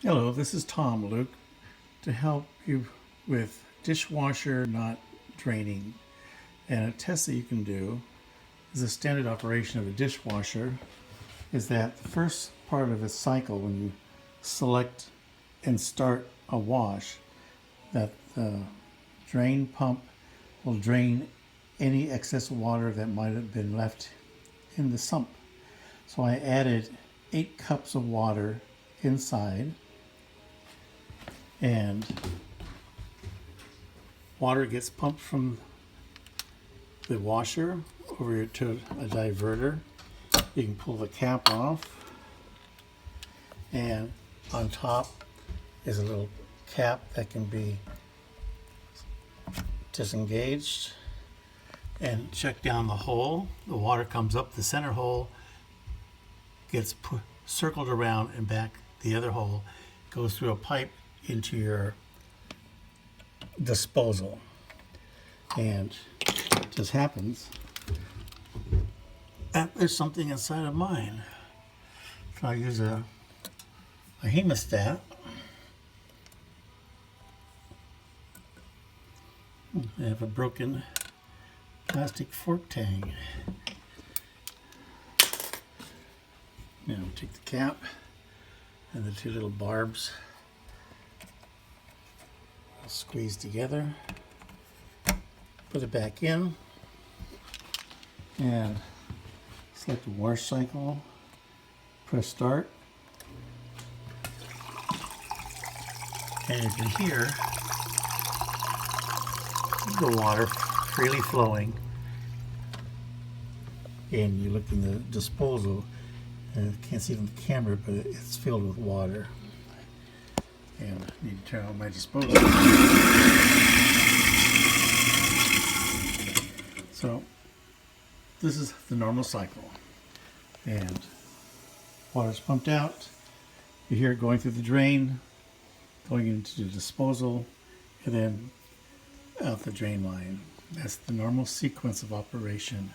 Hello, this is Tom Luque to help you with dishwasher not draining. And a test that you can do is a standard operation of a dishwasher is that the first part of its cycle, when you select and start a wash, that the drain pump will drain any excess water that might have been left in the sump. So I added 8 cups of water inside, and water gets pumped from the washer over to a diverter. You can pull the cap off, and on top is a little cap that can be disengaged and check down the hole. The water comes up the center hole, gets circled around and back the other hole, goes through a pipe into your disposal. And it just happens that there's something inside of mine. So I use a hemostat. I have a broken plastic fork tang. Now take the cap and the 2 little barbs, squeeze together, put it back in, and select the wash cycle, press start, and you can hear the water freely flowing. And you look in the disposal, and you can't see it on the camera, but it's filled with water. And I need to turn on my disposal. So this is the normal cycle. And water's pumped out. You hear it going through the drain, going into the disposal, and then out the drain line. That's the normal sequence of operation.